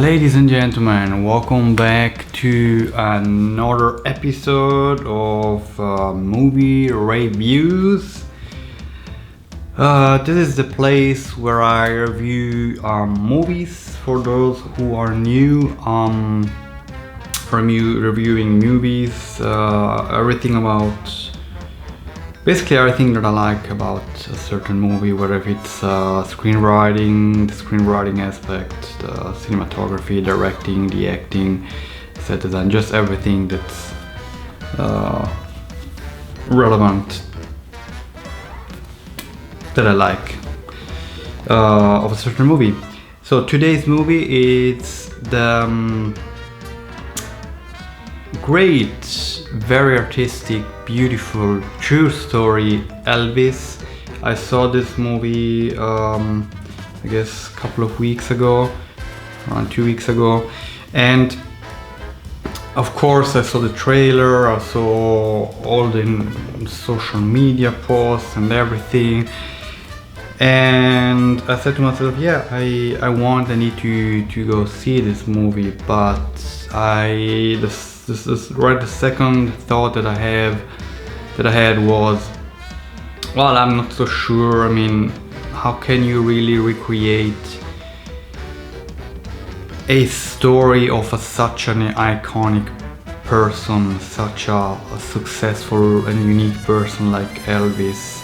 Ladies and gentlemen, welcome back to another episode of movie reviews. This is the place where I review movies for those who are new. Reviewing movies, basically everything that I like about a certain movie, whether if it's screenwriting, the screenwriting aspect, the cinematography, directing, the acting, set design, just everything that's relevant that I like of a certain movie. So today's movie is the great, very artistic, beautiful, true story, Elvis. I saw this movie I guess a couple of weeks ago, around 2 weeks ago, and of course I saw the trailer, I saw all the social media posts and everything, and I said to myself, yeah, I need to go see this movie, but this is right, the second thought that I had was, well, I'm not so sure. I mean, how can you really recreate a story of such an iconic person, such a successful and unique person like Elvis?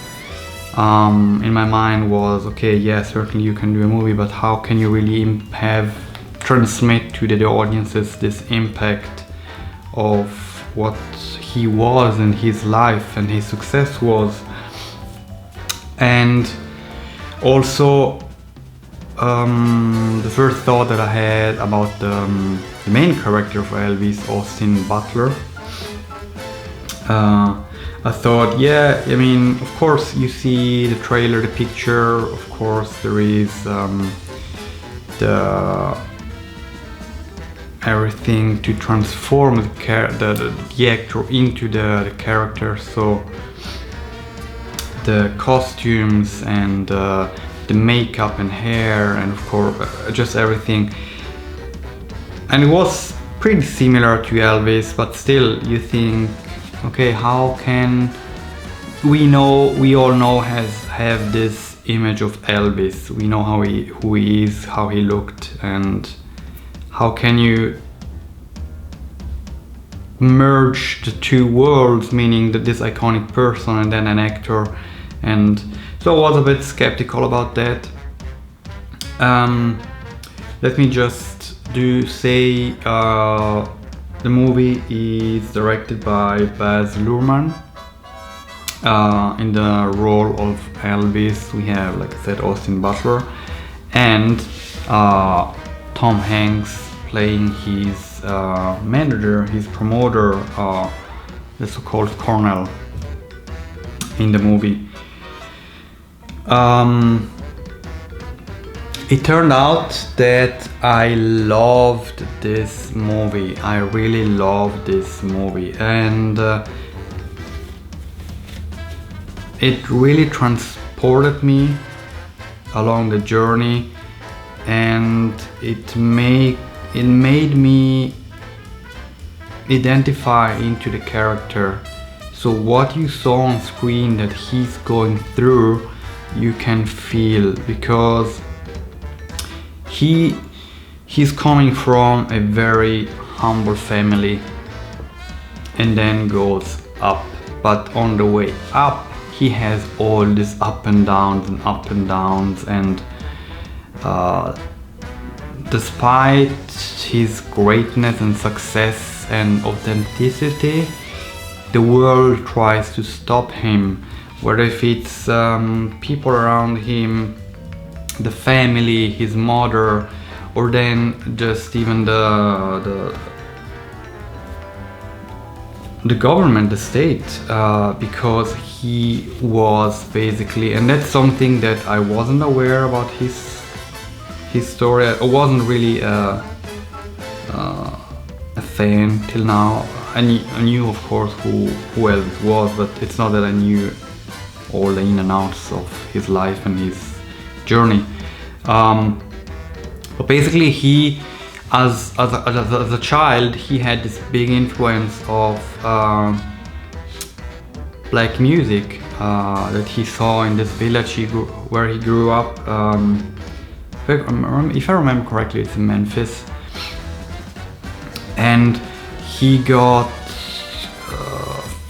In my mind was, okay, yeah, certainly you can do a movie, but how can you really transmit to the audiences this impact of what he was and his life and his success was? And also the first thought that I had about the main character of Elvis, Austin Butler, I thought, yeah, I mean, of course you see the trailer, the picture, of course there is everything to transform the actor into the character, so the costumes and the makeup and hair, and of course just everything, and it was pretty similar to Elvis, but still you think, okay, how can we all have this image of Elvis, we know who he is, how he looked, and how can you merge the two worlds, meaning that this iconic person and then an actor? And so I was a bit skeptical about that. Let me just say the movie is directed by Baz Luhrmann. In the role of Elvis we have, like I said, Austin Butler, and Tom Hanks playing his manager, his promoter, the so-called Colonel in the movie. It turned out that I loved this movie. I really loved this movie, and it really transported me along the journey, and it made me identify into the character. So what you saw on screen that he's going through, you can feel, because he's coming from a very humble family and then goes up, but on the way up he has all these up and downs, and despite his greatness and success and authenticity, the world tries to stop him, whether if it's people around him, the family, his mother, or then just even the government, the state, because he was basically, and that's something that I wasn't aware about his story. I wasn't really a fan till now. I knew of course who Elvis was, but it's not that I knew all the in and outs of his life and his journey. But basically he as a child, he had this big influence of black music that he saw in this village where he grew up. If I remember correctly, it's in Memphis, and he got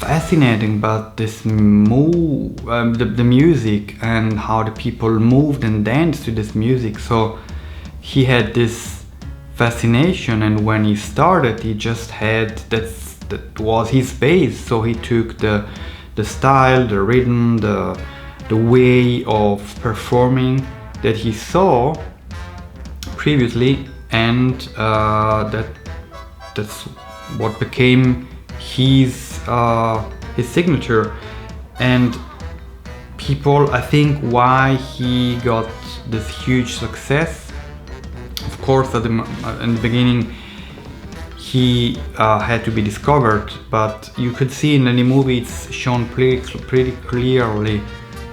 fascinating about this the music and how the people moved and danced to this music. So he had this fascination, and when he started, he just had that was his base. So he took the style, the rhythm, the way of performing that he saw previously, and that's what became his signature. And people, I think, why he got this huge success. Of course, in the beginning, he had to be discovered, but you could see in the movie it's shown pretty clearly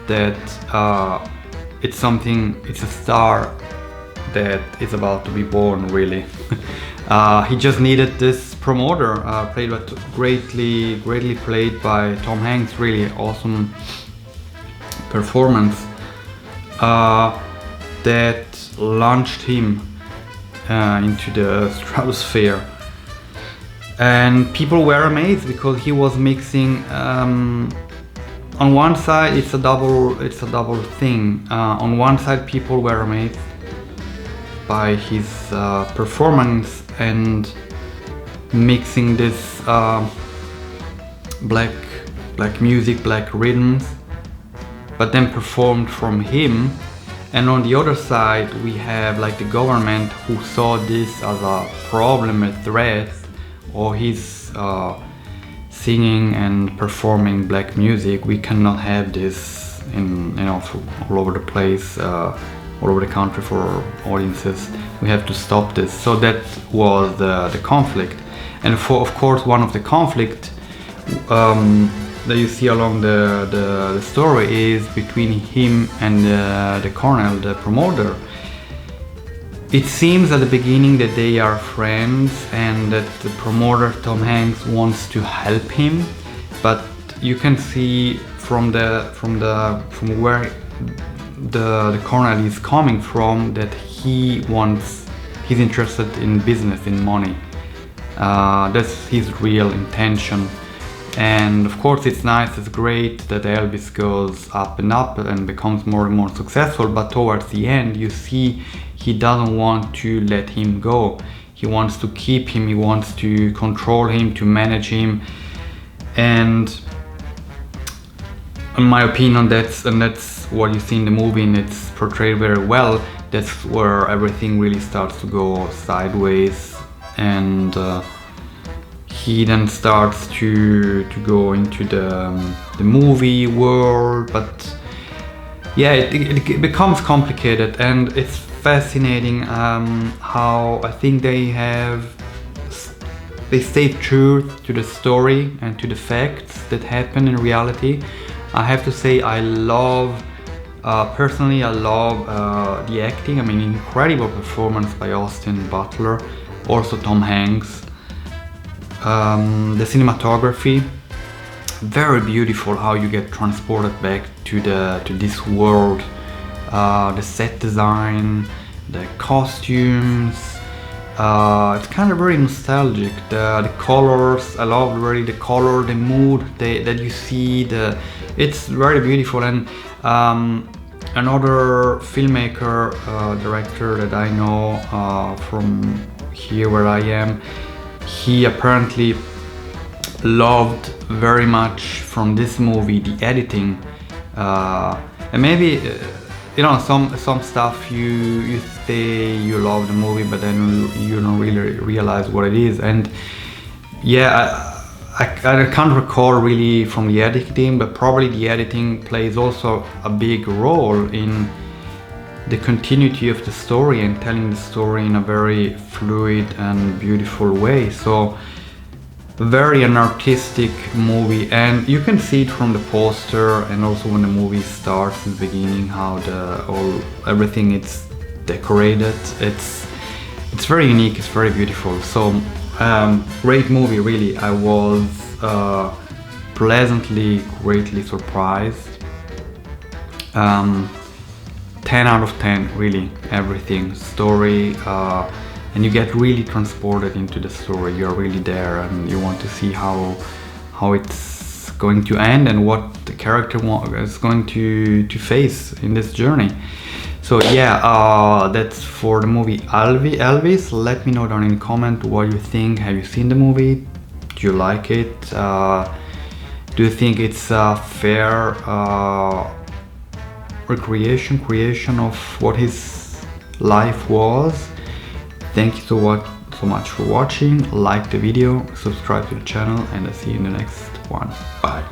that it's a star that is about to be born, really. He just needed this promoter, greatly played by Tom Hanks. Really awesome performance that launched him into the stratosphere. And people were amazed because he was mixing. On one side, it's a double thing. On one side, people were amazed by his performance and mixing this black music, black rhythms, but then performed from him. And on the other side, we have like the government who saw this as a problem, a threat, or his singing and performing black music. We cannot have this all over the place, all over the country for audiences. We have to stop this. So that was the conflict. And of course, one of the conflict that you see along the story is between him and the colonel, the promoter. It seems at the beginning that they are friends and that the promoter, Tom Hanks, wants to help him, but you can see from where the colonel is coming from that he's interested in business, in money. That's his real intention. And of course, it's nice, it's great that Elvis goes up and becomes more and more successful, but towards the end you see he doesn't want to let him go. He wants to keep him, he wants to control him, to manage him. And in my opinion, that's what you see in the movie, and it's portrayed very well. That's where everything really starts to go sideways, and he then starts to go into the movie world. But yeah, it becomes complicated, and it's fascinating how I think they stay true to the story and to the facts that happen in reality. I have to say, personally I love the acting. I mean, incredible performance by Austin Butler, also Tom Hanks. The cinematography, very beautiful, how you get transported back to this world. The set design, the costumes, it's kind of very nostalgic. The colors, I love really the color, the mood that you see. It's very beautiful. And another filmmaker, director that I know from here where I am, he apparently loved very much from this movie the editing, and maybe some stuff you say you love the movie, but then you don't really realize what it is. And yeah, I can't recall really from the editing, but probably the editing plays also a big role in the continuity of the story and telling the story in a very fluid and beautiful way. So very an artistic movie, and you can see it from the poster and also when the movie starts in the beginning, how everything it's decorated. It's it's very unique, it's very beautiful. So great movie, really. I was pleasantly, greatly surprised. 10 out of 10, really, everything. Story, and you get really transported into the story. You're really there, and you want to see how it's going to end and what the character is going to face in this journey. So yeah, that's for the movie Elvis. Let me know down in the comment what you think. Have you seen the movie? Do you like it? Do you think it's a fair creation of what his life was? Thank you so much for watching. Like the video, subscribe to the channel, and I'll see you in the next one. Bye.